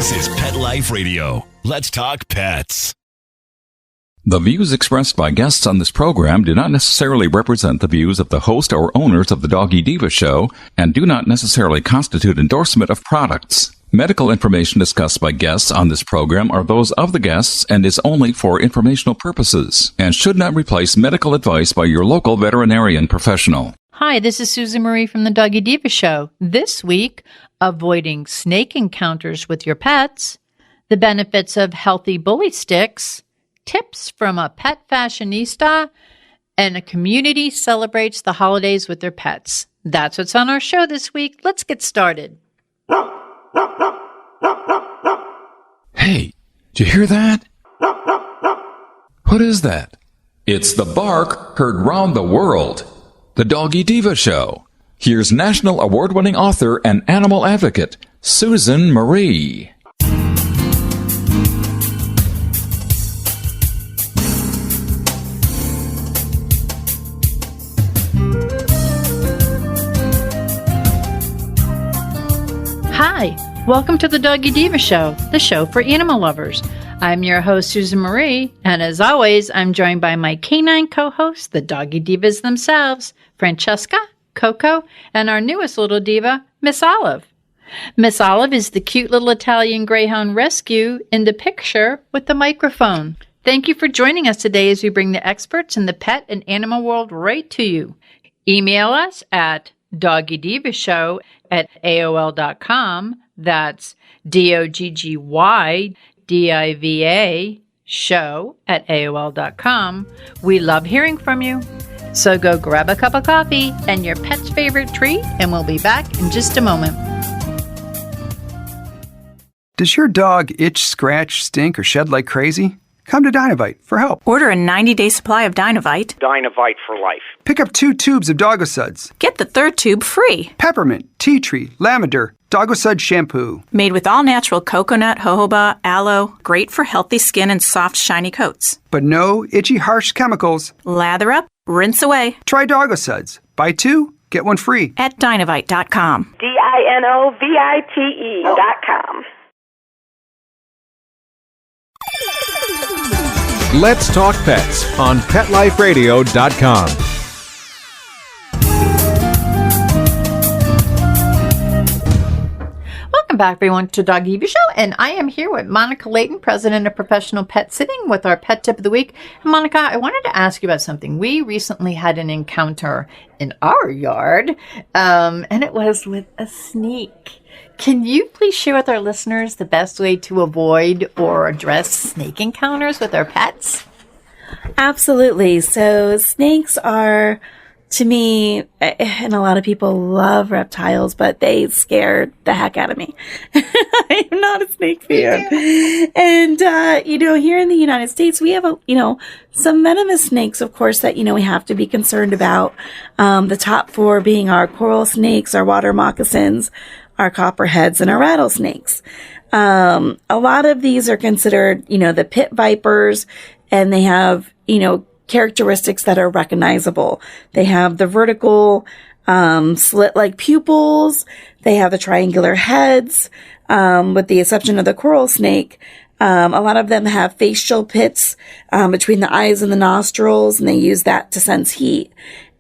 This is Pet Life Radio. Let's talk pets. The views expressed by guests on this program do not necessarily represent the views of the host or owners of the Doggy Diva show and do not necessarily constitute endorsement of products. Medical information discussed by guests on this program are those of the guests and is only for informational purposes and should not replace medical advice by your local veterinarian professional. Hi, this is Susan Marie from the Doggy Diva show. This week, avoiding snake encounters with your pets, the benefits of healthy bully sticks, tips from a pet fashionista, and a community celebrates the holidays with their pets. That's what's on our show this week. Let's get started. Hey, did you hear that? What is that? It's the bark heard round the world. The Doggy Diva show. Here's national award-winning author and animal advocate, Susan Marie. Hi, welcome to the Doggy Diva show, the show for animal lovers. I'm your host, Susan Marie, and as always, I'm joined by my canine co-hosts, the Doggy Divas themselves, Francesca, Coco, and our newest little diva, Miss Olive. Miss Olive is the cute little Italian Greyhound rescue in the picture with the microphone. Thank you for joining us today as we bring the experts in the pet and animal world right to you. Email us at doggydivashow@aol.com. That's DOGGYDIVA show@aol.com. We love hearing from you. So go grab a cup of coffee and your pet's favorite treat, and we'll be back in just a moment. Does your dog itch, scratch, stink, or shed like crazy? Come to Dynavite for help. Order a 90-day supply of Dynavite. Dynavite for life. Pick up 2 tubes of Doggosuds. Get the 3rd tube free. Peppermint, tea tree, lavender, Doggosud shampoo. Made with all-natural coconut, jojoba, aloe. Great for healthy skin and soft, shiny coats. But no itchy, harsh chemicals. Lather up, rinse away. Try Doggosuds. Buy 2, get 1 free. At Dynavite.com. DINOVITE.com. Let's Talk Pets on PetLifeRadio.com. Welcome back, everyone, to Doggy Diva Show, and I am here with Monica Leighton, president of Professional Pet Sitting, with our pet tip of the week. And Monica, I wanted to ask you about something. We recently had an encounter in our yard, and it was with a snake. Can you please share with our listeners the best way to avoid or address snake encounters with our pets? Absolutely. So snakes are, to me, and a lot of people love reptiles, but they scared the heck out of me. I'm not a snake fan. And, here in the United States, we have, some venomous snakes, of course, that, we have to be concerned about. The top 4 being our coral snakes, our water moccasins, our copperheads, and our rattlesnakes. A lot of these are considered, the pit vipers, and they have, characteristics that are recognizable. They have the vertical, slit-like pupils. They have the triangular heads, with the exception of the coral snake. A lot of them have facial pits, between the eyes and the nostrils, and they use that to sense heat.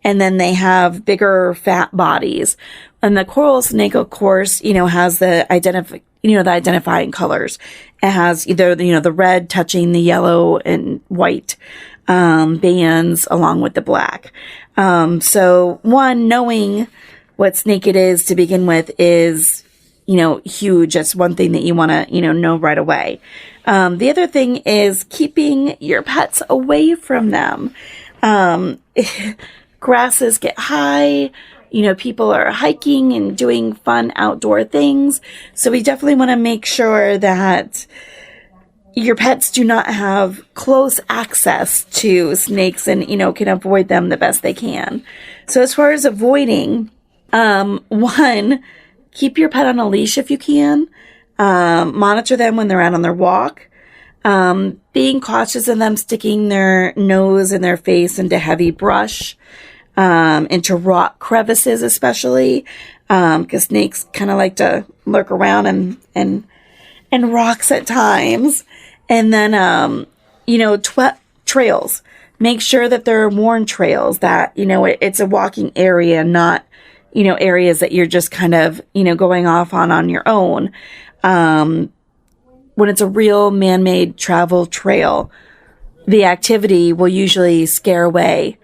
And then they have bigger fat bodies. And the coral snake, of course, has the identifying colors. It has either, the red touching the yellow and white, bands along with the black. So one, knowing what snake it is to begin with is, huge. That's one thing that you want to, know right away. The other thing is keeping your pets away from them. Grasses get high. People are hiking and doing fun outdoor things. So we definitely want to make sure that your pets do not have close access to snakes and, can avoid them the best they can. So as far as avoiding, one, keep your pet on a leash if you can. Monitor them when they're out on their walk. Being cautious of them sticking their nose and their face into heavy brush. Into rock crevices, especially, because snakes kind of like to lurk around and and rocks at times. And then, trails. Make sure that there are worn trails, that, it's a walking area, not, areas that you're just kind of, going off on your own. When it's a real man-made travel trail, the activity will usually scare away,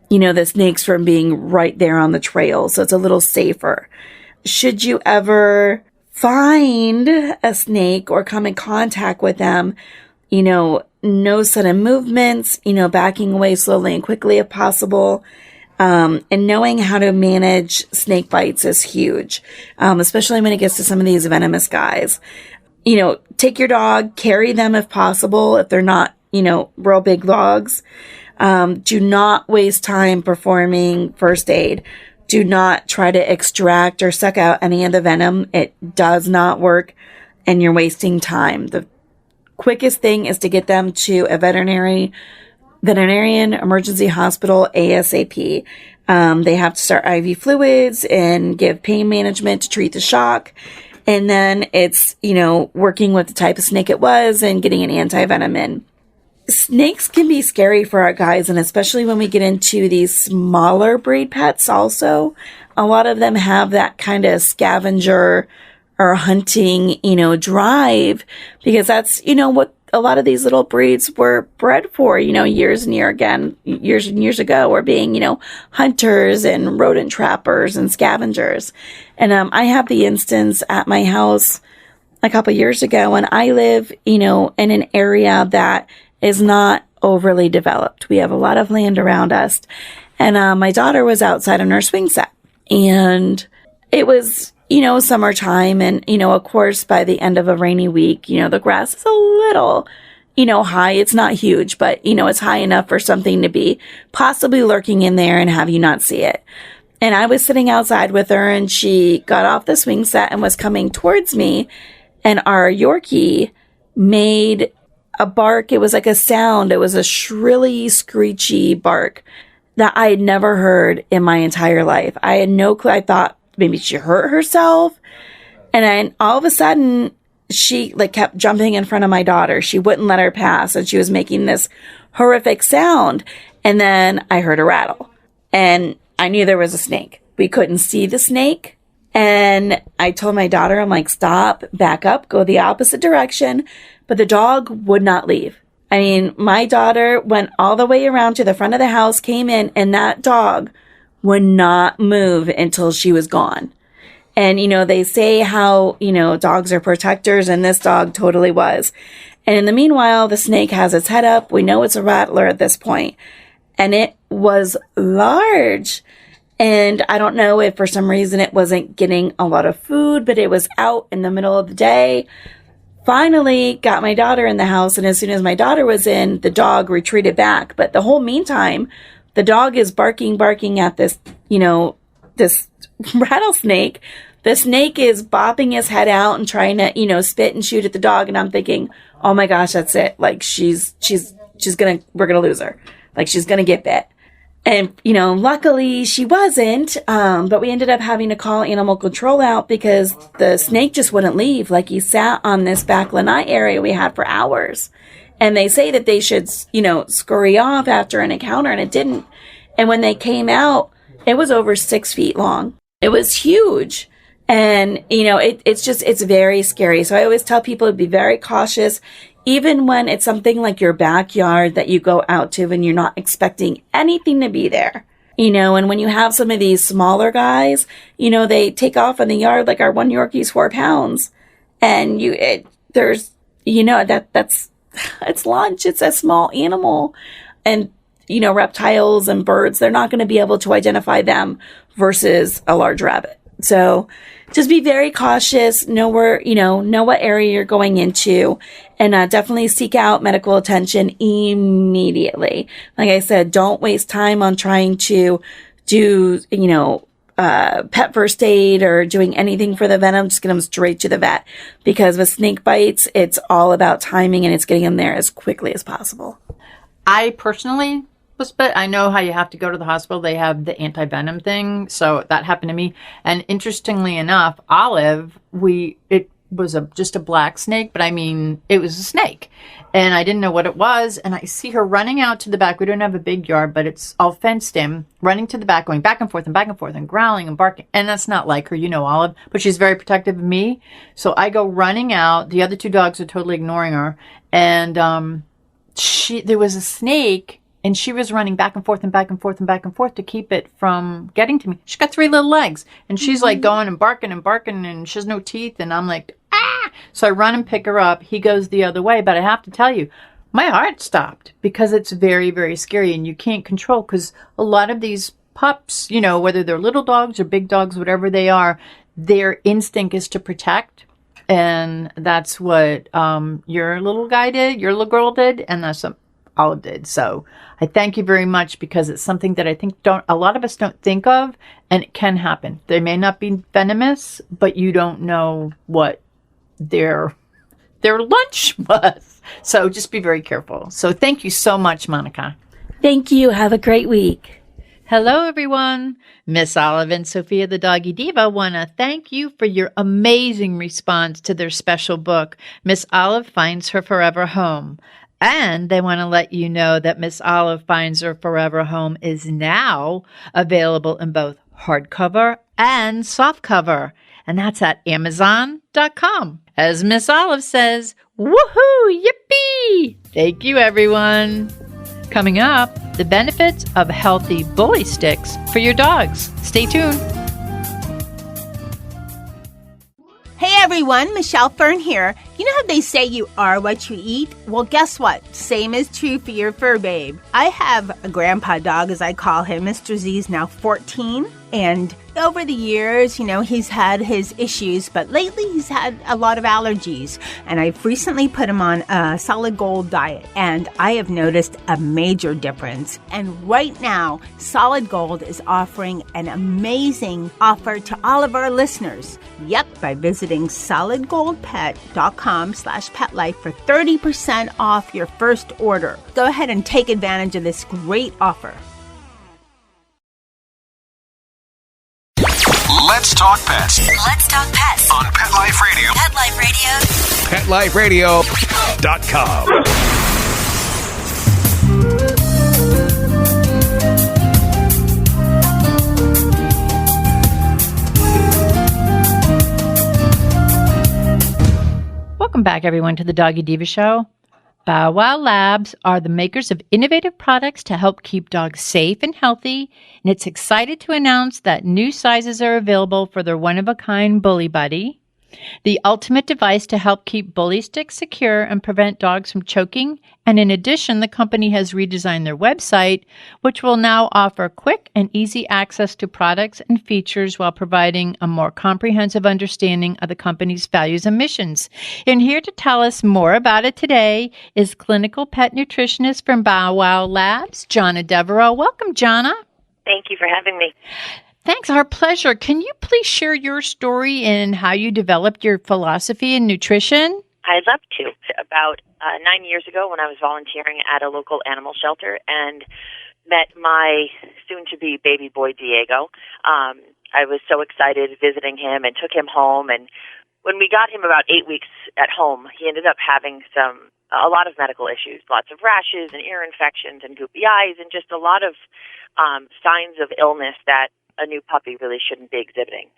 the snakes from being right there on the trail. So it's a little safer. Should you ever find a snake or come in contact with them, no sudden movements, backing away slowly and quickly if possible. And knowing how to manage snake bites is huge, especially when it gets to some of these venomous guys. Take your dog, carry them if possible, if they're not, real big dogs. Do not waste time performing first aid. Do not try to extract or suck out any of the venom. It does not work, and you're wasting time. The quickest thing is to get them to a veterinarian emergency hospital ASAP. They have to start IV fluids and give pain management to treat the shock. And then it's, working with the type of snake it was and getting an anti-venom in. Snakes can be scary for our guys, and especially when we get into these smaller breed pets also. A lot of them have that kind of scavenger or hunting, drive, because that's, what a lot of these little breeds were bred for, years and years ago, were being, hunters and rodent trappers and scavengers. And I have the instance at my house a couple years ago, and I live, in an area that is not overly developed. We have a lot of land around us. And my daughter was outside on her swing set. And it was, summertime. And, of course, by the end of a rainy week, the grass is a little, high. It's not huge, but, it's high enough for something to be possibly lurking in there and have you not see it. And I was sitting outside with her, and she got off the swing set and was coming towards me. And our Yorkie made a bark. It was like a sound. It was a shrilly, screechy bark that I had never heard in my entire life. I had no clue. I thought maybe she hurt herself. And then all of a sudden, she kept jumping in front of my daughter. She wouldn't let her pass, and she was making this horrific sound. And then I heard a rattle, and I knew there was a snake. We couldn't see the snake. And I told my daughter, I'm like, stop, back up, go the opposite direction. But the dog would not leave. I mean, my daughter went all the way around to the front of the house, came in, and that dog would not move until she was gone. And, they say how, dogs are protectors, and this dog totally was. And in the meanwhile, the snake has its head up. We know it's a rattler at this point. And it was large. And I don't know if for some reason it wasn't getting a lot of food, but it was out in the middle of the day. Finally got my daughter in the house, and as soon as my daughter was in, the dog retreated back. But the whole meantime, the dog is barking at this, this rattlesnake. The snake is bopping his head out and trying to, spit and shoot at the dog. And I'm thinking, oh my gosh, that's it. Like we're gonna lose her. Like she's gonna get bit. And, luckily she wasn't, but we ended up having to call animal control out because the snake just wouldn't leave. Like he sat on this back lanai area we had for hours. And they say that they should, scurry off after an encounter, and it didn't. And when they came out, it was over 6 feet long. It was huge. And, it's very scary. So I always tell people to be very cautious. Even when it's something like your backyard that you go out to and you're not expecting anything to be there, and when you have some of these smaller guys, they take off in the yard, like our one Yorkie's 4 pounds, and it's lunch. It's a small animal, and, reptiles and birds, they're not going to be able to identify them versus a large rabbit. So just be very cautious, know what area you're going into, and definitely seek out medical attention immediately. Like I said, don't waste time on trying to do, pet first aid or doing anything for the venom. Just get them straight to the vet, because with snake bites, it's all about timing, and it's getting them there as quickly as possible. I personally was bit. I know how you have to go to the hospital. They have the anti-venom thing. So that happened to me. And interestingly enough, Olive, was just a black snake, but I mean, it was a snake. And I didn't know what it was. And I see her running out to the back. We don't have a big yard, but it's all fenced in, running to the back, going back and forth and growling and barking. And that's not like her, Olive, but she's very protective of me. So I go running out. The other two dogs are totally ignoring her. And there was a snake, and she was running back and forth to keep it from getting to me. She's got 3 little legs, and she's like going and barking, and she has no teeth. And I'm like, ah! So I run and pick her up. He goes the other way, but I have to tell you, my heart stopped because it's very, very scary, and you can't control, because a lot of these pups, whether they're little dogs or big dogs, whatever they are, their instinct is to protect. And that's what your little guy did, your little girl did, and that's what Olive did. So I thank you very much, because it's something that I think a lot of us don't think of, and it can happen. They may not be venomous, but you don't know what their lunch was. So just be very careful. So thank you so much, Monica. Thank you. Have a great week. Hello, everyone. Miss Olive and Sophia the Doggy Diva want to thank you for your amazing response to their special book, Miss Olive Finds Her Forever Home. And they want to let you know that Miss Olive Finds Her Forever Home is now available in both hardcover and softcover. And that's at Amazon.com. As Miss Olive says, woohoo, yippee! Thank you, everyone. Coming up, the benefits of healthy bully sticks for your dogs. Stay tuned. Hey everyone, Michelle Fern here. You know how they say you are what you eat? Well, guess what? Same is true for your fur babe. I have a grandpa dog, as I call him. Mr. Z is now 14. And over the years, he's had his issues, but lately he's had a lot of allergies. And I've recently put him on a solid gold diet, and I have noticed a major difference. And right now, Solid Gold is offering an amazing offer to all of our listeners. Yep, by visiting solidgoldpet.com/petlife for 30% off your first order. Go ahead and take advantage of this great offer. Let's talk pets. Let's talk pets On Pet Life Radio. Pet Life Radio. PetLifeRadio.com. Welcome back, everyone, to the Doggy Diva Show. Bow Wow Labs are the makers of innovative products to help keep dogs safe and healthy, and it's excited to announce that new sizes are available for their one-of-a-kind Bully Buddy, the ultimate device to help keep bully sticks secure and prevent dogs from choking. And in addition, the company has redesigned their website, which will now offer quick and easy access to products and features while providing a more comprehensive understanding of the company's values and missions. And here to tell us more about it today is clinical pet nutritionist from Bow Wow Labs, Johnna Deveraux. Welcome, Johnna. Thank you for having me. Thanks, our pleasure. Can you please share your story and how you developed your philosophy in nutrition? I'd love to. About 9 years ago, when I was volunteering at a local animal shelter and met my soon-to-be baby boy, Diego, I was so excited visiting him and took him home. And when we got him about 8 weeks at home, he ended up having a lot of medical issues, lots of rashes and ear infections and goopy eyes, and just a lot of signs of illness that a new puppy really shouldn't be exhibiting.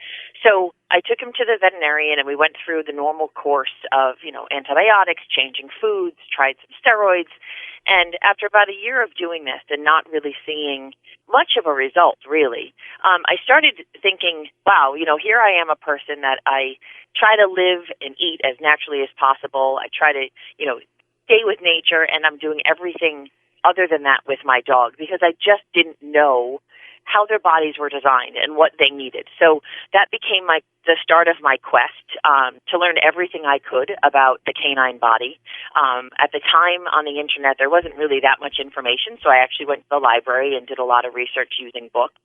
So I took him to the veterinarian, and we went through the normal course of, antibiotics, changing foods, tried some steroids. And after about a year of doing this and not really seeing much of a result, really, I started thinking, wow, here I am, a person that I try to live and eat as naturally as possible. I try to, stay with nature, and I'm doing everything other than that with my dog because I just didn't know how their bodies were designed and what they needed. So that became the start of my quest to learn everything I could about the canine body. At the time on the internet, there wasn't really that much information, so I actually went to the library and did a lot of research using books.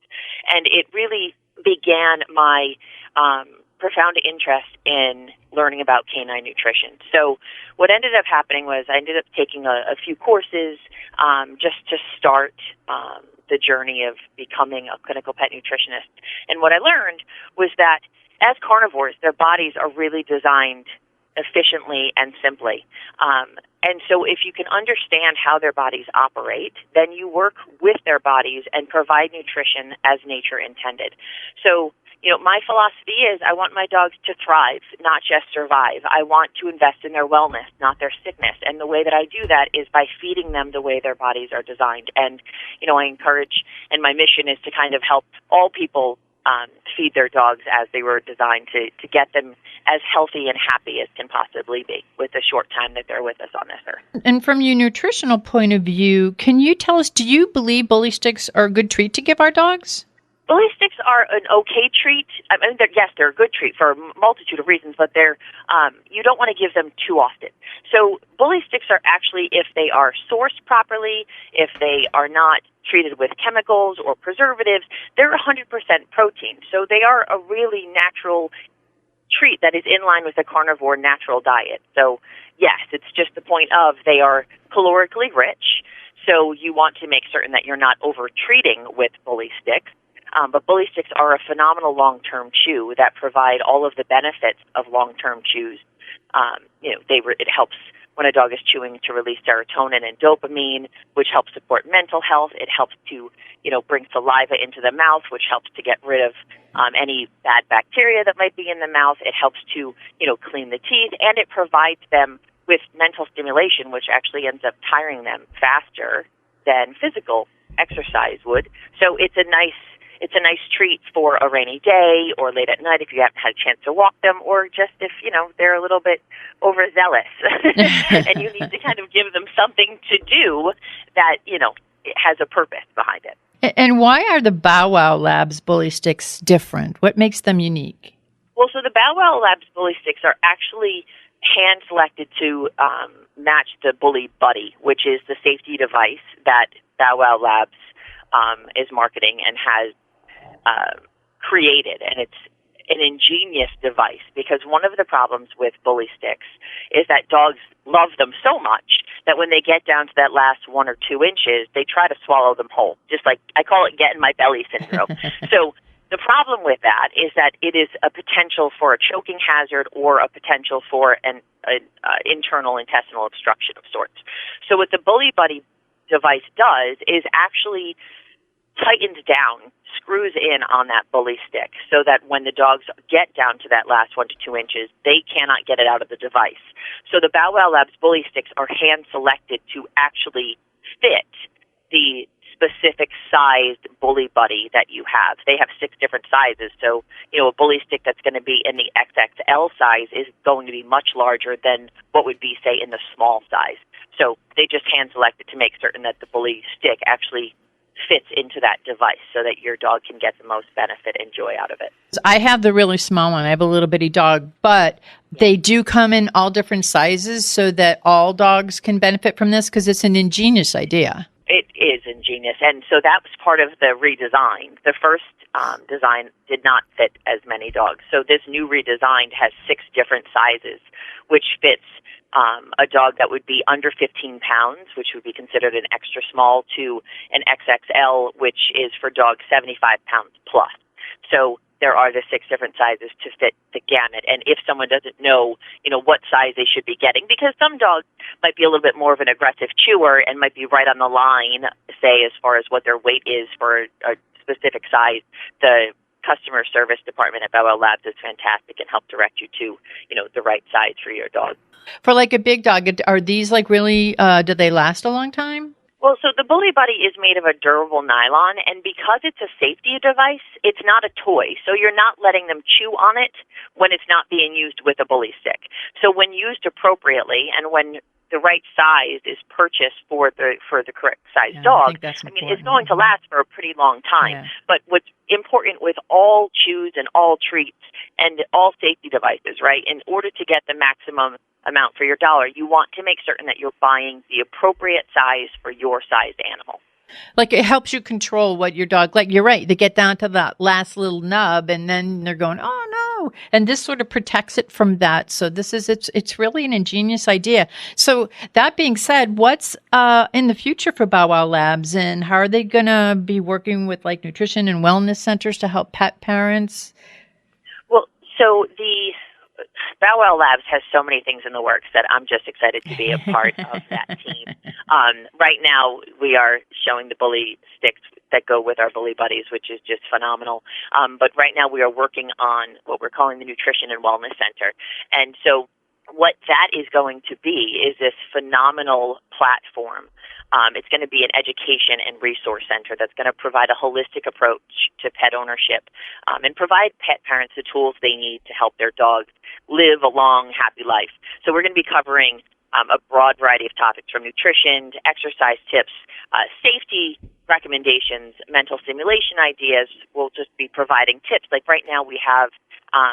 And it really began my profound interest in learning about canine nutrition. So what ended up happening was I ended up taking a few courses just to start the journey of becoming a clinical pet nutritionist. And what I learned was that as carnivores, their bodies are really designed efficiently and simply. And so if you can understand how their bodies operate, then you work with their bodies and provide nutrition as nature intended. So, my philosophy is I want my dogs to thrive, not just survive. I want to invest in their wellness, not their sickness. And the way that I do that is by feeding them the way their bodies are designed. And, I encourage, and my mission is to kind of help all people feed their dogs as they were designed to get them as healthy and happy as can possibly be with the short time that they're with us on this earth. And from your nutritional point of view, can you tell us, do you believe bully sticks are a good treat to give our dogs? Bully sticks are an okay treat. I mean, they're a good treat for a multitude of reasons, but you don't want to give them too often. So bully sticks are actually, if they are sourced properly, if they are not treated with chemicals or preservatives, they're 100% protein. So they are a really natural treat that is in line with a carnivore natural diet. So yes, it's just the point of they are calorically rich. So you want to make certain that you're not over-treating with bully sticks. But bully sticks are a phenomenal long-term chew that provide all of the benefits of long-term chews. It helps when a dog is chewing to release serotonin and dopamine, which helps support mental health. It helps to, bring saliva into the mouth, which helps to get rid of any bad bacteria that might be in the mouth. It helps to, clean the teeth, and it provides them with mental stimulation, which actually ends up tiring them faster than physical exercise would. So it's a nice treat for a rainy day or late at night if you haven't had a chance to walk them, or just if, they're a little bit overzealous and you need to kind of give them something to do that, it has a purpose behind it. And why are the Bow Wow Labs bully sticks different? What makes them unique? Well, so the Bow Wow Labs bully sticks are actually hand-selected to match the Bully Buddy, which is the safety device that Bow Wow Labs is marketing and has created, and it's an ingenious device because one of the problems with bully sticks is that dogs love them so much that when they get down to that last 1 or 2 inches, they try to swallow them whole. Just like I call it getting my belly syndrome. So the problem with that is that it is a potential for a choking hazard or a potential for an internal intestinal obstruction of sorts. So what the Bully Buddy device does is actually tightens down, screws in on that bully stick so that when the dogs get down to that last 1 to 2 inches, they cannot get it out of the device. So the Bow Wow Labs bully sticks are hand-selected to actually fit the specific sized Bully Buddy that you have. They have 6 different sizes. So, a bully stick that's going to be in the XXL size is going to be much larger than what would be, say, in the small size. So they just hand-selected to make certain that the bully stick actually fits into that device so that your dog can get the most benefit and joy out of it. I have the really small one. I have a little bitty dog, but they do come in all different sizes so that all dogs can benefit from this because it's an ingenious idea. It is ingenious, and so that was part of the redesign. The first design did not fit as many dogs, so this new redesign has 6 different sizes, which fits a dog that would be under 15 pounds, which would be considered an extra small, to an XXL, which is for dogs 75 pounds plus. So there are the 6 different sizes to fit the gamut. And if someone doesn't know, what size they should be getting, because some dogs might be a little bit more of an aggressive chewer and might be right on the line, say, as far as what their weight is for a specific size, the customer service department at Bow Wow Labs is fantastic and help direct you to, the right size for your dog. For like a big dog, are these like really, do they last a long time? Well, so the Bully Buddy is made of a durable nylon, and because it's a safety device, it's not a toy. So you're not letting them chew on it when it's not being used with a bully stick. So when used appropriately and when the right size is purchased for the correct size dog, it's going to last for a pretty long time. Yeah. But what's important with all chews and all treats and all safety devices, right, in order to get the maximum amount for your dollar, you want to make certain that you're buying the appropriate size for your sized animal. Like it helps you control what your dog, like you're right, they get down to that last little nub and then they're going, oh no. And this sort of protects it from that. So it's really an ingenious idea. So that being said, what's in the future for Bow Wow Labs, and how are they going to be working with like nutrition and wellness centers to help pet parents? So the Bow Wow Labs has so many things in the works that I'm just excited to be a part of that team. Right now, we are showing the bully sticks that go with our bully buddies, which is just phenomenal. But right now, we are working on what we're calling the Nutrition and Wellness Center. And so what that is going to be is this phenomenal platform. It's going to be an education and resource center that's going to provide a holistic approach to pet ownership and provide pet parents the tools they need to help their dogs live a long, happy life. So we're going to be covering a broad variety of topics, from nutrition to exercise tips, safety recommendations, mental stimulation ideas. We'll just be providing tips. Like right now we have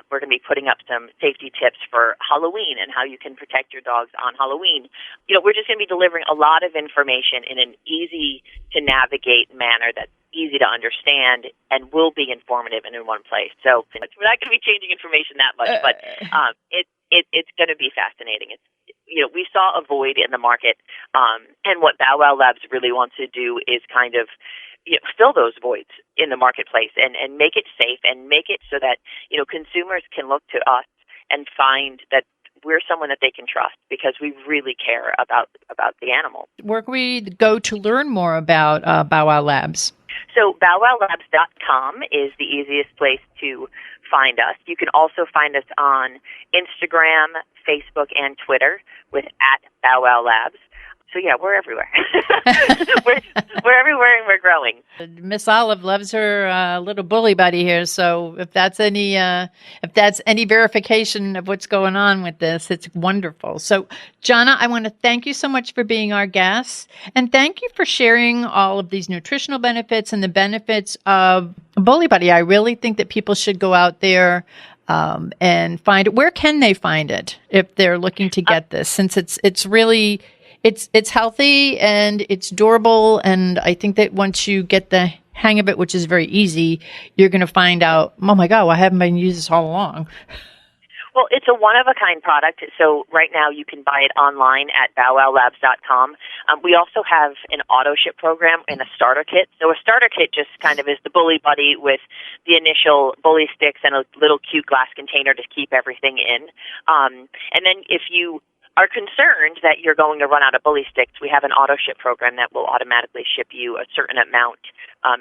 we're going to be putting up some safety tips for Halloween and how you can protect your dogs on Halloween. We're just going to be delivering a lot of information in an easy-to-navigate manner that's easy to understand and will be informative and in one place. So we're not going to be changing information that much, but it's going to be fascinating. We saw a void in the market, and what Bow Wow Labs really wants to do is kind of fill those voids in the marketplace and make it safe and make it so that, consumers can look to us and find that we're someone that they can trust because we really care about the animal. Where can we go to learn more about Bow Wow Labs? So bowwowlabs.com is the easiest place to find us. You can also find us on Instagram, Facebook, and Twitter with @BowWowLabs. So yeah, we're everywhere. we're everywhere, and we're growing. Miss Olive loves her little bully buddy here. So if that's any verification of what's going on with this, it's wonderful. So Johnna, I want to thank you so much for being our guest, and thank you for sharing all of these nutritional benefits and the benefits of Bully Buddy. I really think that people should go out there and find it. Where can they find it if they're looking to get this? Since it's really It's healthy and it's durable, and I think that once you get the hang of it, which is very easy, you're going to find out, oh my God, I haven't been using this all along. Well, it's a one-of-a-kind product, so right now you can buy it online at bowwowlabs.com. We also have an auto-ship program and a starter kit. So a starter kit just kind of is the bully buddy with the initial bully sticks and a little cute glass container to keep everything in. And then if you are concerned that you're going to run out of bully sticks, we have an auto-ship program that will automatically ship you a certain amount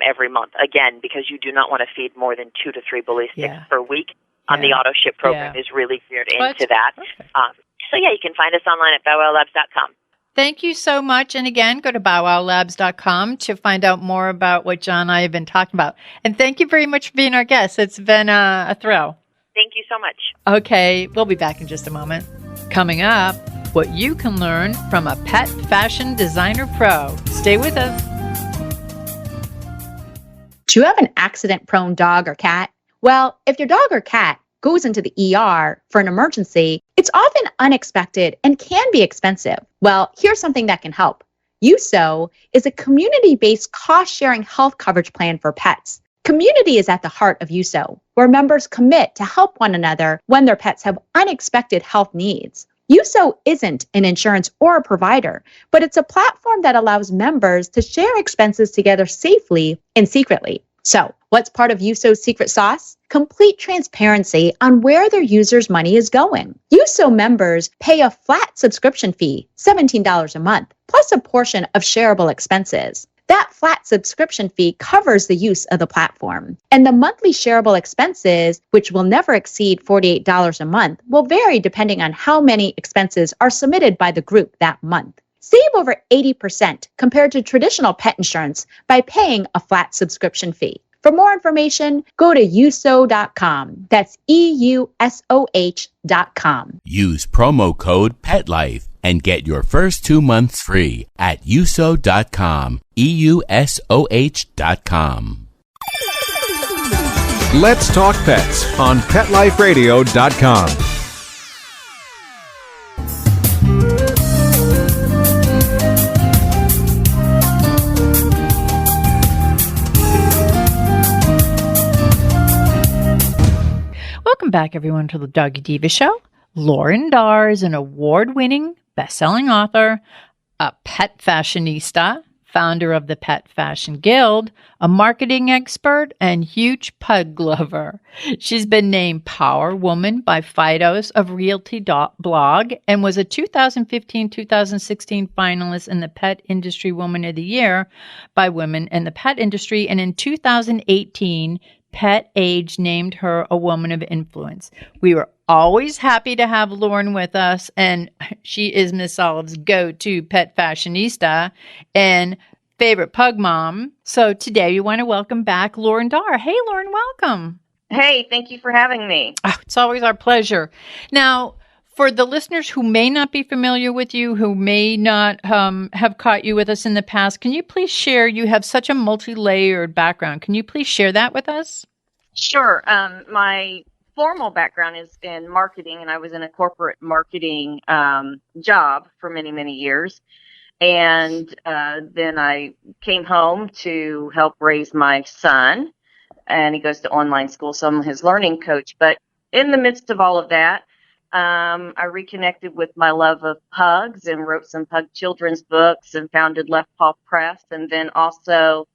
every month. Again, because you do not want to feed more than 2 to 3 bully sticks per week. The auto-ship program is really geared into that. So yeah, you can find us online at bowwowlabs.com. Thank you so much. And again, go to bowwowlabs.com to find out more about what John and I have been talking about. And thank you very much for being our guest. It's been a thrill. Thank you so much. Okay, we'll be back in just a moment. Coming up, what you can learn from a pet fashion designer pro. Stay with us. Do you have an accident-prone dog or cat? Well, if your dog or cat goes into the ER for an emergency, it's often unexpected and can be expensive. Well, here's something that can help. USO is a community-based cost-sharing health coverage plan for pets. Community is at the heart of USO, where members commit to help one another when their pets have unexpected health needs. USO isn't an insurance or a provider, but it's a platform that allows members to share expenses together safely and secretly. So, what's part of USO's secret sauce? Complete transparency on where their users' money is going. USO members pay a flat subscription fee, $17 a month, plus a portion of shareable expenses. That flat subscription fee covers the use of the platform. And the monthly shareable expenses, which will never exceed $48 a month, will vary depending on how many expenses are submitted by the group that month. Save over 80% compared to traditional pet insurance by paying a flat subscription fee. For more information, go to uso.com. That's EUSOH.com. Use promo code PETLIFE and get your first 2 months free at uso.com. EUSOH.com. Let's Talk Pets on PetLifeRadio.com. Welcome back, everyone, to the Doggy Diva Show. Laurren Darr is an award-winning, best-selling author, a pet fashionista, founder of the Pet Fashion Guild, a marketing expert, and huge pug lover. She's been named Power Woman by Fido's of Realty blog and was a 2015-2016 finalist in the Pet Industry Woman of the Year by Women in the Pet Industry. And in 2018, Pet Age named her a Woman of Influence. We were always happy to have Laurren with us, and she is Miss Olive's go-to pet fashionista and favorite pug mom. So today we want to welcome back Laurren Darr. Hey, Laurren, welcome. Hey, thank you for having me. Oh, it's always our pleasure. Now, for the listeners who may not be familiar with you, who may not have caught you with us in the past, can you please share, you have such a multi-layered background. Can you please share that with us? Sure. My formal background is in marketing, and I was in a corporate marketing job for many, many years. And then I came home to help raise my son, and he goes to online school, so I'm his learning coach. But in the midst of all of that, I reconnected with my love of pugs and wrote some pug children's books and founded Left Paw Press. And then also,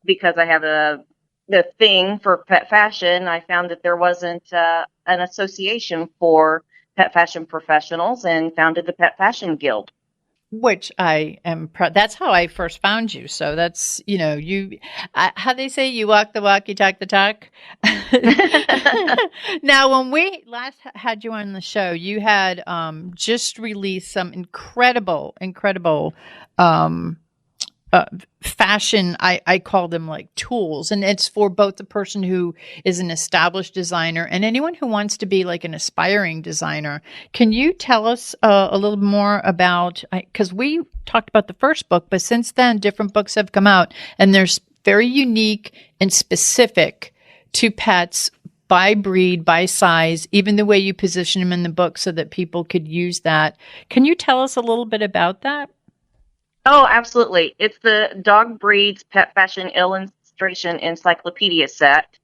because I have the thing for pet fashion, I found that there wasn't an association for pet fashion professionals and founded the Pet Fashion Guild. Which I am proud. That's how I first found you. So that's, how they say, you walk the walk, you talk the talk. Now, when we last had you on the show, you had just released some incredible fashion, I call them like tools, and it's for both the person who is an established designer and anyone who wants to be like an aspiring designer. Can you tell us a little more about, because we talked about the first book, but since then different books have come out and they're very unique and specific to pets by breed, by size, even the way you position them in the book so that people could use that. Can you tell us a little bit about that? Oh, absolutely. It's the Dog Breeds Pet Fashion Illustration Encyclopedia set,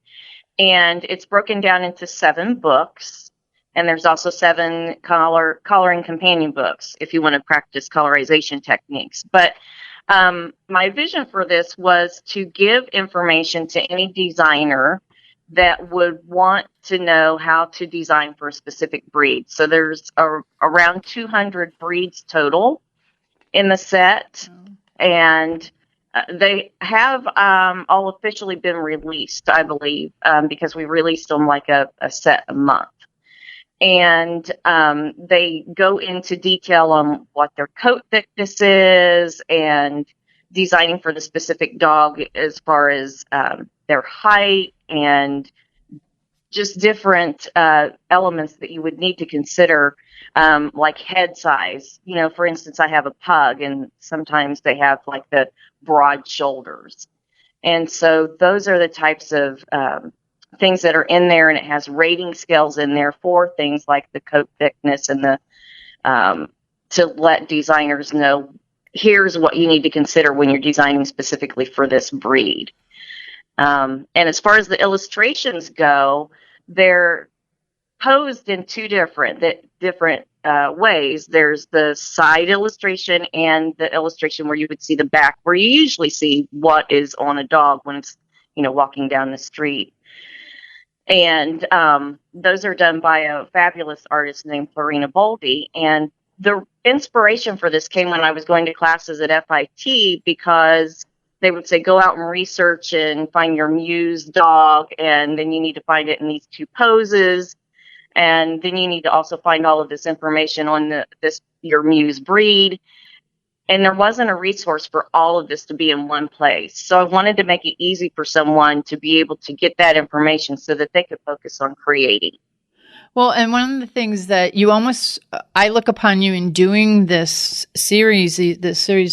and it's broken down into 7 books, and there's also 7 coloring companion books if you want to practice colorization techniques. But my vision for this was to give information to any designer that would want to know how to design for a specific breed. So there's around 200 breeds total in the set, and they have all officially been released, I believe, because we released them like a set a month. And they go into detail on what their coat thickness is and designing for the specific dog as far as their height and just different elements that you would need to consider, like head size. For instance, I have a pug, and sometimes they have like the broad shoulders. And so those are the types of things that are in there, and it has rating scales in there for things like the coat thickness and the to let designers know, here's what you need to consider when you're designing specifically for this breed. And as far as the illustrations go, they're posed in 2 different ways. There's the side illustration and the illustration where you would see the back, where you usually see what is on a dog when it's, walking down the street. And those are done by a fabulous artist named Florina Boldy. And the inspiration for this came when I was going to classes at FIT, because they would say, go out and research and find your muse dog, and then you need to find it in these 2 poses. And then you need to also find all of this information on your muse breed. And there wasn't a resource for all of this to be in one place. So I wanted to make it easy for someone to be able to get that information so that they could focus on creating. Well, and one of the things that I look upon you in doing this series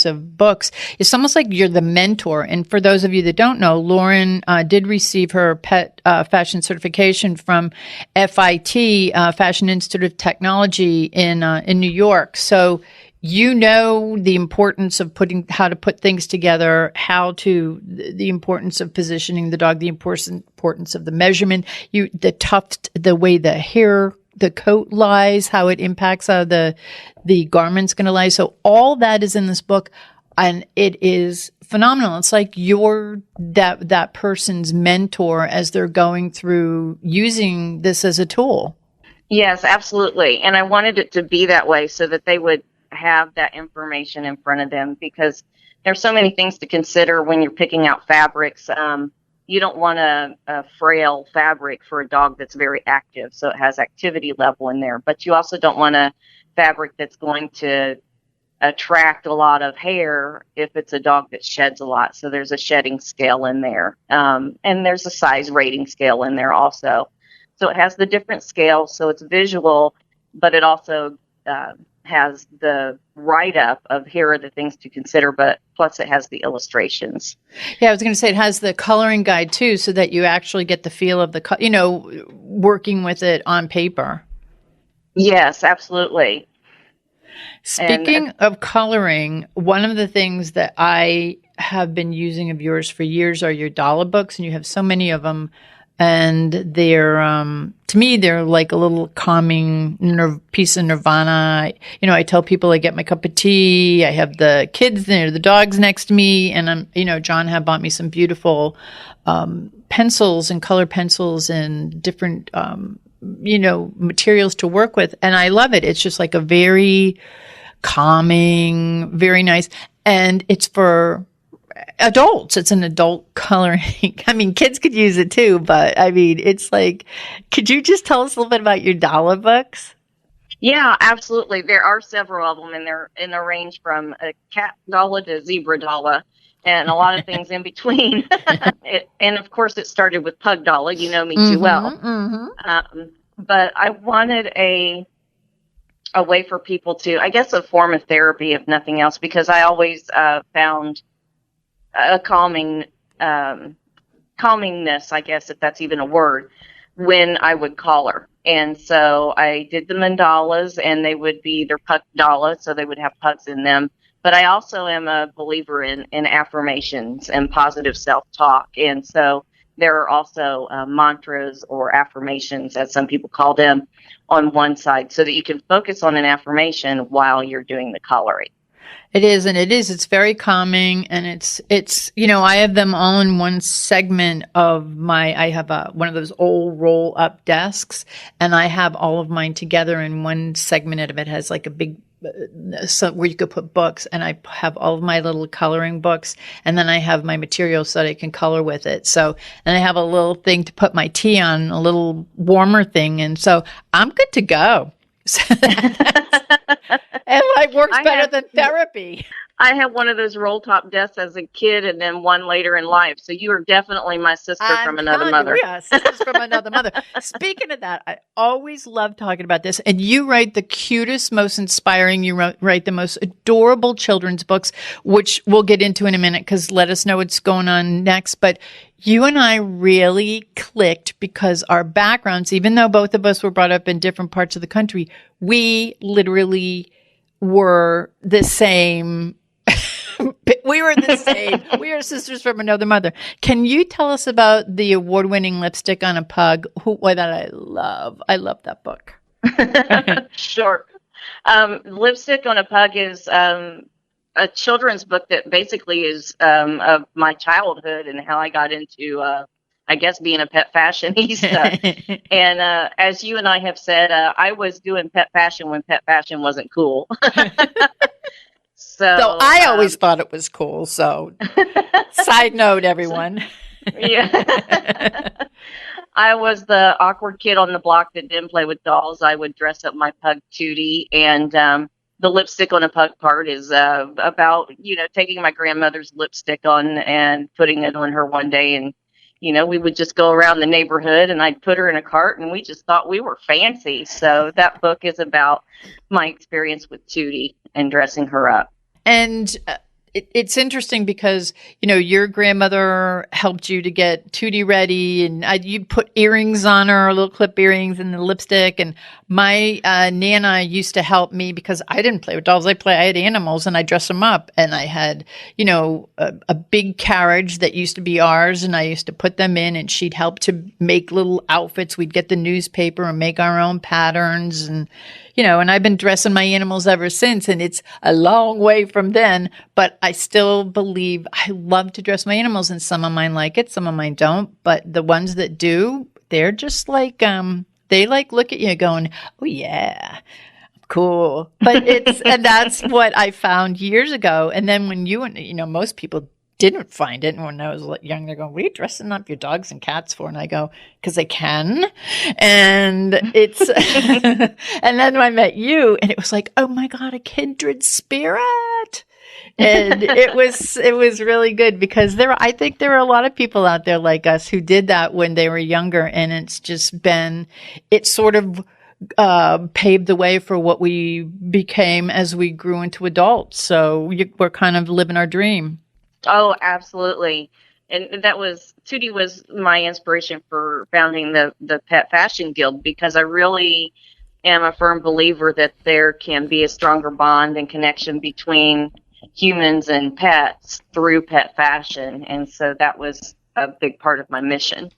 of books, it's almost like you're the mentor. And for those of you that don't know, Laurren did receive her pet fashion certification from FIT, Fashion Institute of Technology in New York. So the importance of how to put things together, the importance of positioning the dog, the importance of the measurement, the tuft, the way the hair, the coat lies, how it impacts how the garment's going to lie. So all that is in this book. And it is phenomenal. It's like you're that person's mentor as they're going through using this as a tool. Yes, absolutely. And I wanted it to be that way so that they would have that information in front of them, because there's so many things to consider when you're picking out fabrics. You don't want a frail fabric for a dog that's very active, so it has activity level in there. But you also don't want a fabric that's going to attract a lot of hair if it's a dog that sheds a lot. So there's a shedding scale in there. And there's a size rating scale in there also. So it has the different scales, so it's visual, but it also has the write-up of here are the things to consider, but plus it has the illustrations. Yeah, I was going to say it has the coloring guide too, so that you actually get the feel of the, working with it on paper. Yes, absolutely. Speaking of coloring, one of the things that I have been using of yours for years are your dollar books, and you have so many of them. And they're, to me, they're like a little calming piece of nirvana. I tell people I get my cup of tea. I have the kids there, the dogs next to me. And John had bought me some beautiful pencils and color pencils and different, materials to work with. And I love it. It's just like a very calming, very nice. And it's for adults. It's an adult coloring. I mean, kids could use it too, but I mean, it's like, could you just tell us a little bit about your dollar books? Yeah, absolutely. There are several of them, and they're in the range from a cat dollar to zebra dollar, and a lot of things in between. And of course, it started with pug dollar. You know me too well. Mm-hmm. But I wanted a way for people to, I guess, a form of therapy, if nothing else, because I always found a calmingness, I guess, if that's even a word, when I would color. And so I did the mandalas, and they would be either pug dollar, so they would have pugs in them. But I also am a believer in affirmations and positive self-talk. And so there are also mantras or affirmations, as some people call them, on one side, so that you can focus on an affirmation while you're doing the coloring. It is, and it's very calming, and it's I have them all in one segment of I have one of those old roll up desks, and I have all of mine together in one segment of it. Has like a big where you could put books, and I have all of my little coloring books, and then I have my materials so that I can color with it. So, and I have a little thing to put my tea on, a little warmer thing, and so I'm good to go. And it works better than therapy. I have one of those roll top desks as a kid, and then one later in life. So you are definitely my sister from another mother. Yeah, sisters from another mother. Speaking of that, I always love talking about this. And you write the cutest, most inspiring, write the most adorable children's books, which we'll get into in a minute, because let us know what's going on next. But you and I really clicked because our backgrounds, even though both of us were brought up in different parts of the country, we literally were the same. We were the same. We are sisters from another mother. Can you tell us about the award-winning Lipstick on a Pug? That I love. I love that book. Sure. Lipstick on a Pug is a children's book that basically is of my childhood and how I got into, I guess, being a pet fashionista. And as you and I have said, I was doing pet fashion when pet fashion wasn't cool. So I always thought it was cool. So side note, everyone. Yeah. I was the awkward kid on the block that didn't play with dolls. I would dress up my pug Tootie, and the lipstick on a pug part is about, taking my grandmother's lipstick on and putting it on her one day. And, we would just go around the neighborhood, and I'd put her in a cart, and we just thought we were fancy. So that book is about my experience with Tootie and dressing her up. And it's interesting because, your grandmother helped you to get Tootie ready, and you put earrings on her, little clip earrings and the lipstick. And my Nana used to help me because I didn't play with dolls. I had animals, and I dressed them up. And I had, a big carriage that used to be ours, and I used to put them in, and she'd help to make little outfits. We'd get the newspaper and make our own patterns. And, and I've been dressing my animals ever since, and it's a long way from then, but I still believe I love to dress my animals, and some of mine like it, some of mine don't, but the ones that do, they're just like, they like look at you going, oh yeah, cool. But and that's what I found years ago. And then when most people didn't find it. And when I was young, they're going, what are you dressing up your dogs and cats for? And I go, because I can. And it's, and then I met you and it was like, oh my God, a kindred spirit. And it was really good because I think there are a lot of people out there like us who did that when they were younger. And it's sort of, paved the way for what we became as we grew into adults. So we're kind of living our dream. Oh, absolutely. And Tootie was my inspiration for founding the Pet Fashion Guild, because I really am a firm believer that there can be a stronger bond and connection between humans and pets through pet fashion. And so that was a big part of my mission.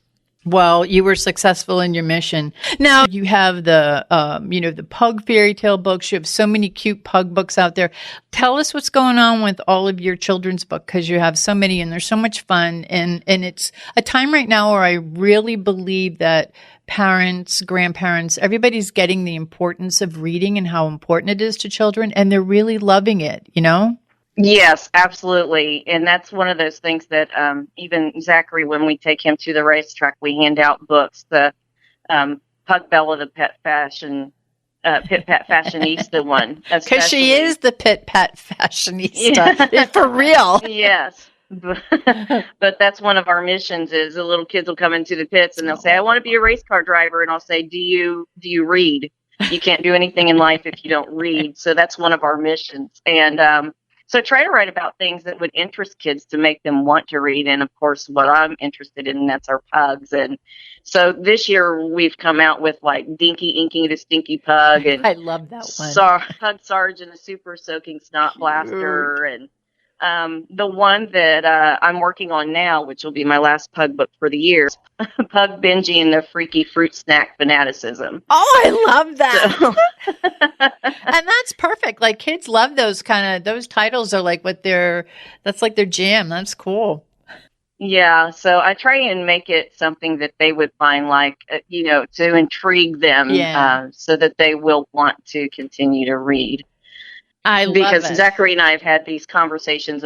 Well, you were successful in your mission. Now you have the pug fairy tale books. You have so many cute pug books out there. Tell us what's going on with all of your children's books, because you have so many and they're so much fun. And it's a time right now where I really believe that parents, grandparents, everybody's getting the importance of reading and how important it is to children. And they're really loving it, Yes, absolutely. And that's one of those things that even Zachary, when we take him to the racetrack, we hand out books. The Pug Bella, the Pet Fashionista one. Because she is the Pet Fashionista. Yeah. For real. Yes. But that's one of our missions is the little kids will come into the pits and they'll say, I want to be a race car driver. And I'll say, do you read? You can't do anything in life if you don't read. So that's one of our missions. And so try to write about things that would interest kids to make them want to read. And of course, what I'm interested in, that's our pugs. And so this year we've come out with like Dinky Inky the Stinky Pug. And I love that one. Pug Sarge and the Super Soaking Snot Blaster. And the one that I'm working on now, which will be my last pug book for the year, Pug Benji and the Freaky Fruit Snack Fanaticism. Oh, I love that. And that's perfect. Like kids love those titles are like that's like their jam. That's cool. Yeah. So I try and make it something that they would find to intrigue them so that they will want to continue to read. Because Zachary and I have had these conversations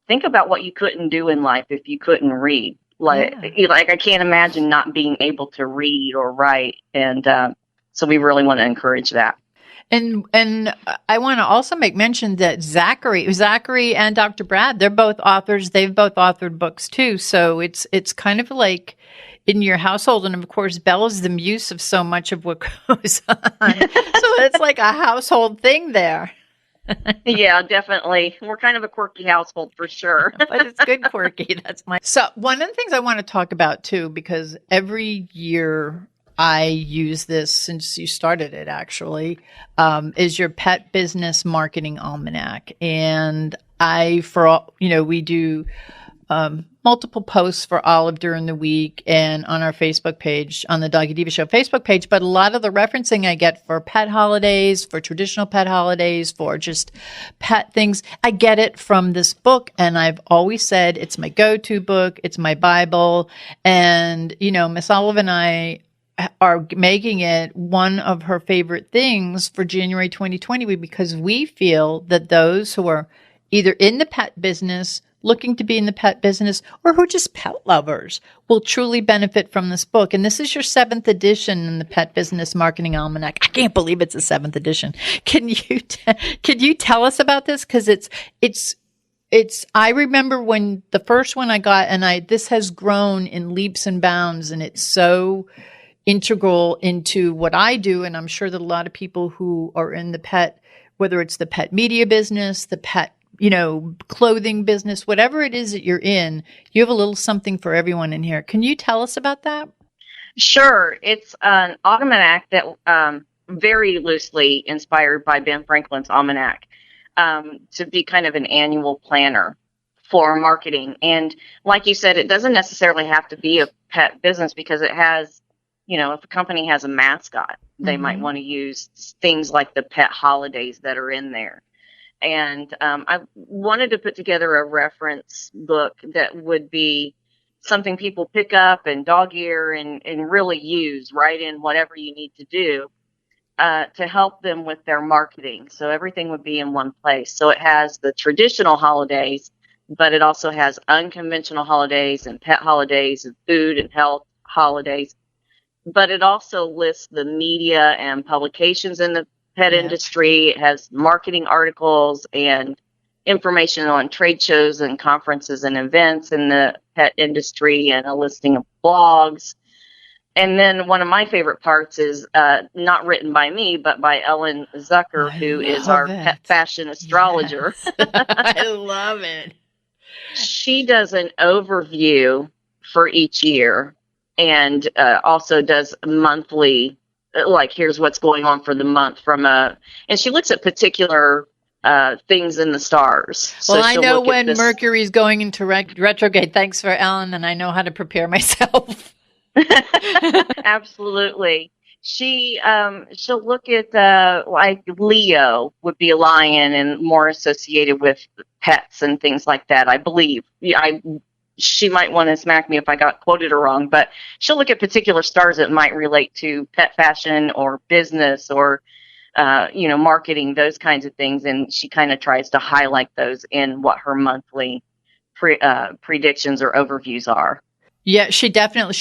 think about what you couldn't do in life if you couldn't read. Like I can't imagine not being able to read or write. And so we really want to encourage that. And I want to also make mention that Zachary and Dr. Brad, they're both authors. They've both authored books too. So it's kind of like in your household. And of course, Bella's the muse of so much of what goes on. So it's like a household thing there. Yeah, definitely. We're kind of a quirky household for sure. But it's good quirky. So one of the things I want to talk about too, because every year I use this since you started it actually, is your Pet Business Marketing Almanac. And we do multiple posts for Olive during the week and on our Facebook page, on the Doggy Diva Show Facebook page. But a lot of the referencing I get for pet holidays, for traditional pet holidays, for just pet things, I get it from this book. And I've always said it's my go-to book. It's my Bible. And, Miss Olive and I are making it one of her favorite things for January 2020 because we feel that those who are either in the pet business, looking to be in the pet business, or who are just pet lovers will truly benefit from this book. And this is your 7th edition in the Pet Business Marketing Almanac. I can't believe it's a 7th edition. Can you tell us about this? Because I remember when the first one I got, and this has grown in leaps and bounds, and it's so integral into what I do. And I'm sure that a lot of people who are in the pet, whether it's the pet media business, the pet clothing business, whatever it is that you're in, you have a little something for everyone in here. Can you tell us about that? Sure. It's an almanac that very loosely inspired by Ben Franklin's almanac to be kind of an annual planner for marketing. And like you said, it doesn't necessarily have to be a pet business because it has if a company has a mascot, they might want to use things like the pet holidays that are in there. And I wanted to put together a reference book that would be something people pick up and dog ear and really use right in whatever you need to do to help them with their marketing. So everything would be in one place. So it has the traditional holidays, but it also has unconventional holidays and pet holidays and food and health holidays. But it also lists the media and publications in the pet industry. It has marketing articles and information on trade shows and conferences and events in the pet industry, and a listing of blogs. And then one of my favorite parts is not written by me, but by Ellen Zucker, who is our pet fashion astrologer. Yes. I love it. She does an overview for each year, and also does monthly, like here's what's going on for the month and she looks at particular things in the stars. Well, I know when Mercury's going into retrograde. Thanks for Ellen, and I know how to prepare myself. Absolutely. She'll look at like Leo would be a lion and more associated with pets and things like that, I believe. She might want to smack me if I got quoted or wrong, but she'll look at particular stars that might relate to pet fashion or business or marketing, those kinds of things, and she kind of tries to highlight those in what her monthly predictions or overviews are. Yeah, she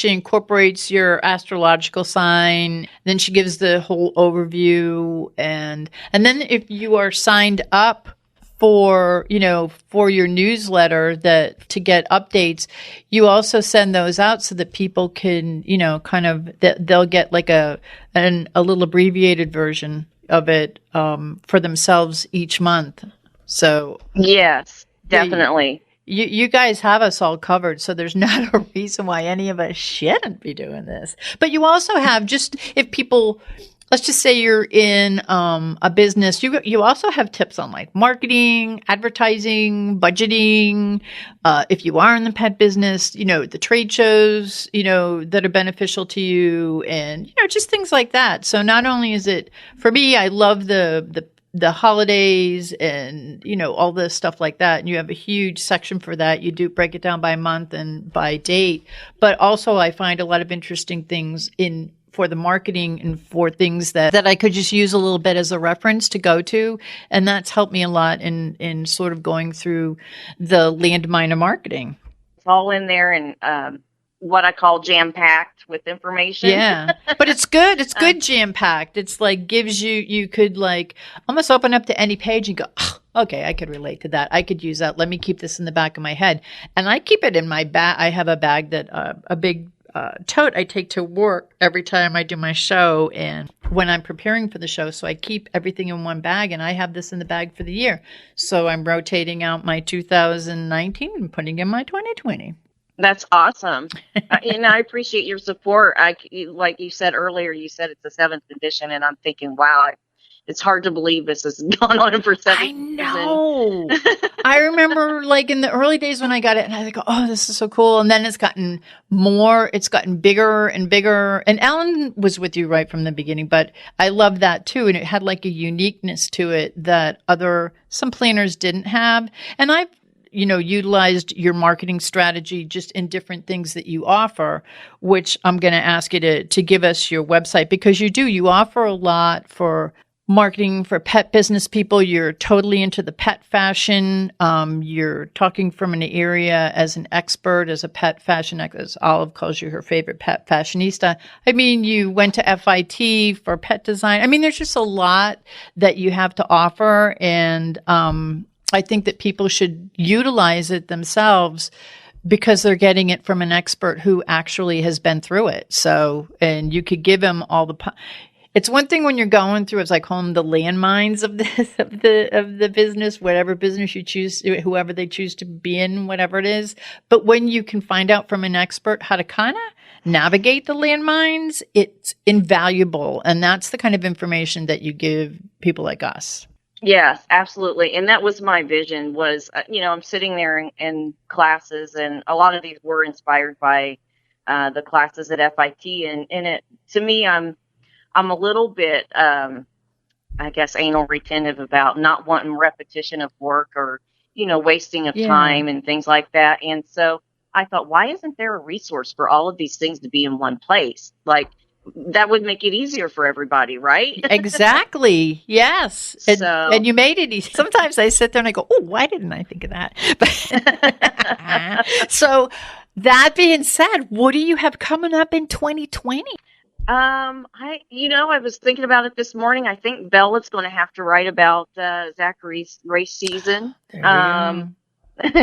incorporates your astrological sign. Then she gives the whole overview, and then if you are signed up for your newsletter to get updates, you also send those out so that people can they'll get like a little abbreviated version of it for themselves each month. So yes, definitely. You guys have us all covered, so there's not a reason why any of us shouldn't be doing this. But you also have, just if people, let's just say you're in a business, you also have tips on like marketing, advertising, budgeting. If you are in the pet business, the trade shows, that are beneficial to you, and just things like that. So not only is it, for me, I love the holidays and all this stuff like that, and you have a huge section for that. You do break it down by month and by date, but also I find a lot of interesting things for the marketing and for things that I could just use a little bit as a reference to go to, and that's helped me a lot in sort of going through the landmine of marketing. It's all in there and what I call jam-packed with information. Yeah, but it's good. It's good jam-packed. It's like gives you could like almost open up to any page and go, oh, okay, I could relate to that. I could use that. Let me keep this in the back of my head. And I keep it in my bag. I have a bag that a big tote I take to work every time I do my show and when I'm preparing for the show. So I keep everything in one bag, and I have this in the bag for the year. So I'm rotating out my 2019 and putting in my 2020. That's awesome. And I appreciate your support. Like you said earlier, you said it's the 7th edition, and I'm thinking, wow, it's hard to believe this has gone on for 7 years. I know. I remember like in the early days when I got it, and I think, oh, this is so cool. And then it's gotten bigger and bigger. And Alan was with you right from the beginning, but I love that too. And it had like a uniqueness to it that some planners didn't have. And I've utilized your marketing strategy just in different things that you offer, which I'm going to ask you to give us your website, because you offer a lot for marketing for pet business people. You're totally into the pet fashion. You're talking from an area as an expert, as a pet fashion, as Olive calls you her favorite pet fashionista. I mean, you went to FIT for pet design. I mean, there's just a lot that you have to offer, and I think that people should utilize it themselves because they're getting it from an expert who actually has been through it. So, and you could give them all it's one thing when you're going through, it's like calling the landmines of the business, whatever business you choose, whoever they choose to be in, whatever it is. But when you can find out from an expert how to kind of navigate the landmines, it's invaluable. And that's the kind of information that you give people like us. Yes, absolutely. And that was my vision was, I'm sitting there in classes, and a lot of these were inspired by the classes at FIT, and it, to me, I'm a little bit, I guess, anal retentive about not wanting repetition of work or, wasting of time and things like that. And so I thought, why isn't there a resource for all of these things to be in one place? Like, that would make it easier for everybody, right? Exactly. Yes. And you made it easy. Sometimes I sit there and I go, oh, why didn't I think of that? So that being said, what do you have coming up in 2020? I was thinking about it this morning. I think Bella's going to have to write about Zachary's race season.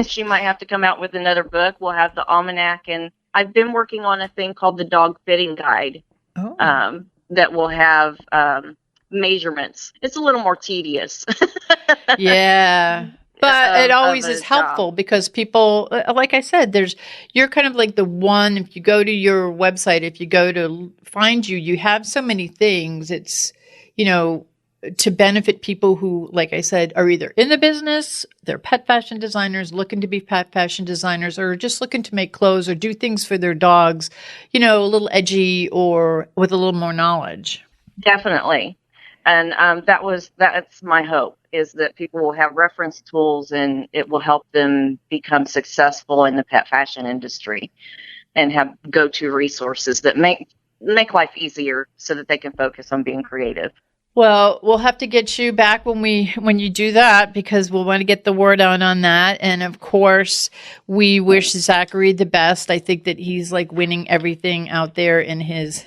She might have to come out with another book. We'll have the almanac, and I've been working on a thing called the dog fitting guide. That will have measurements. It's a little more tedious. Yeah. But it always is helpful because people, like I said, you're kind of like the one, if you go to your website, if you go to find you have so many things. It's, to benefit people who, like I said, are either in the business, they're pet fashion designers, looking to be pet fashion designers, or just looking to make clothes or do things for their dogs, a little edgy or with a little more knowledge. Definitely. And that's my hope, is that people will have reference tools and it will help them become successful in the pet fashion industry and have go-to resources that make life easier so that they can focus on being creative. Well, we'll have to get you back when you do that, because we'll want to get the word out on that. And of course, we wish Zachary the best. I think that he's like winning everything out there in his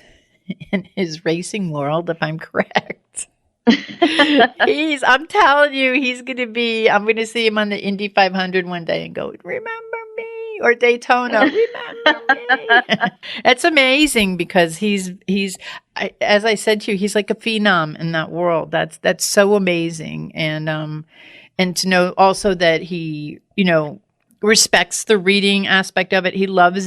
racing world, if I'm correct. I'm telling you, I'm going to see him on the Indy 500 one day and go, remember me? Or Daytona, remember me? It's amazing because he's as I said to you, he's like a phenom in that world. That's so amazing. And to know also that he, respects the reading aspect of it. He loves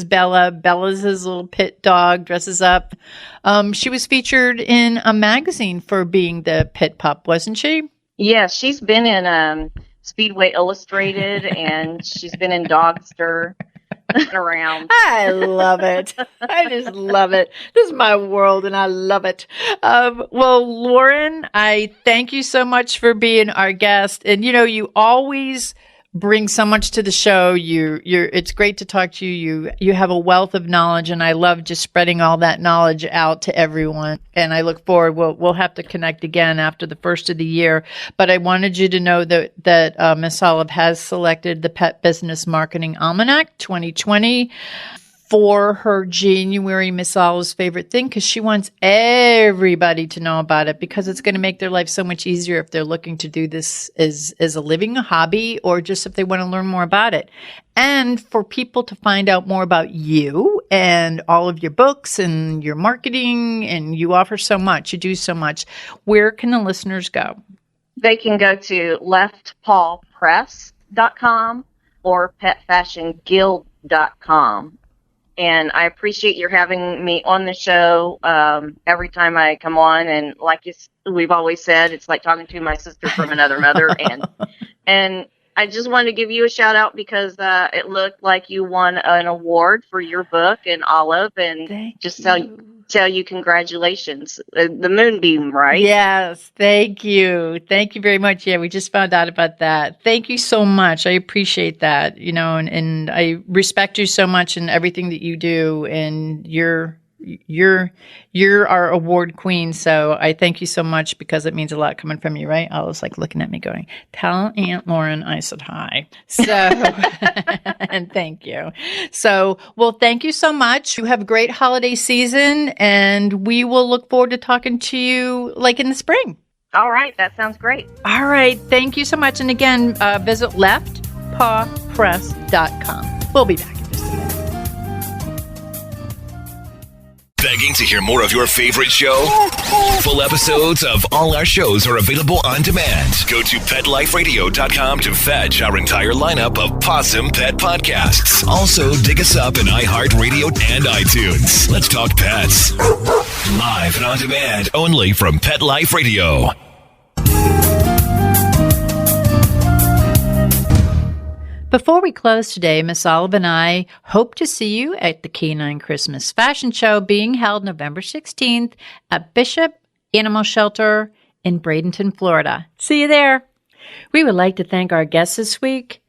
Bella. Bella's his little pit dog, dresses up. She was featured in a magazine for being the pit pup, wasn't she? Yeah, she's been in Speedway Illustrated, and she's been in Dogster around. I love it. I just love it. This is my world, and I love it. Well, Laurren, I thank you so much for being our guest. And, you always bring so much to the show. It's great to talk to you. You have a wealth of knowledge, and I love just spreading all that knowledge out to everyone. And I look forward. We'll have to connect again after the first of the year. But I wanted you to know that Miss Olive has selected the Pet Business Marketing Almanac 2020 for her January Miss Olive's favorite thing, because she wants everybody to know about it, because it's going to make their life so much easier if they're looking to do this as a living, a hobby, or just if they want to learn more about it. And for people to find out more about you and all of your books and your marketing, and you offer so much, you do so much, where can the listeners go? They can go to leftpawpress.com or petfashionguild.com. And I appreciate your having me on the show every time I come on. And like we've always said, it's like talking to my sister from another mother. And I just wanted to give you a shout out because it looked like you won an award for your book and Olive, and tell you congratulations. The Moonbeam, right? Yes. Thank you. Thank you very much. Yeah, we just found out about that. Thank you so much. I appreciate that, and I respect you so much in everything that you do, and you're our award queen. So I thank you so much, because it means a lot coming from you, right? I was like looking at me going, tell Aunt Laurren I said hi. So, and thank you. So, well, thank you so much. You have a great holiday season, and we will look forward to talking to you like in the spring. All right. That sounds great. All right. Thank you so much. And again, visit leftpawpress.com. We'll be back. Begging to hear more of your favorite show? Full episodes of all our shows are available on demand. Go to PetLifeRadio.com to fetch our entire lineup of Possum Pet podcasts. Also, dig us up in iHeartRadio and iTunes. Let's talk pets. Live and on demand, only from Pet Life Radio. Before we close today, Miss Olive and I hope to see you at the Canine Christmas Fashion Show being held November 16th at Bishop Animal Shelter in Bradenton, Florida. See you there. We would like to thank our guests this week.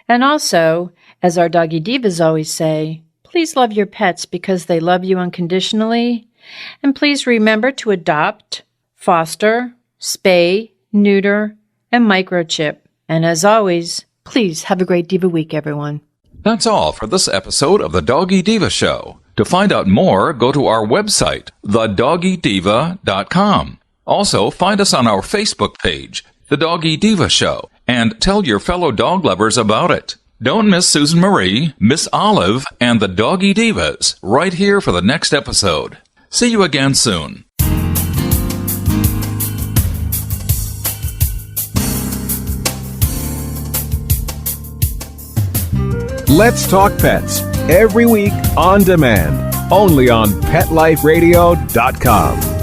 And also, as our Doggy Divas always say, please love your pets because they love you unconditionally. And please remember to adopt, foster, spay, neuter, and microchip. And as always, please have a great Diva week, everyone. That's all for this episode of The Doggy Diva Show. To find out more, go to our website, thedoggydiva.com. Also, find us on our Facebook page, The Doggy Diva Show, and tell your fellow dog lovers about it. Don't miss Susan Marie, Miss Olive, and the Doggy Divas right here for the next episode. See you again soon. Let's Talk Pets, every week on demand, only on PetLifeRadio.com.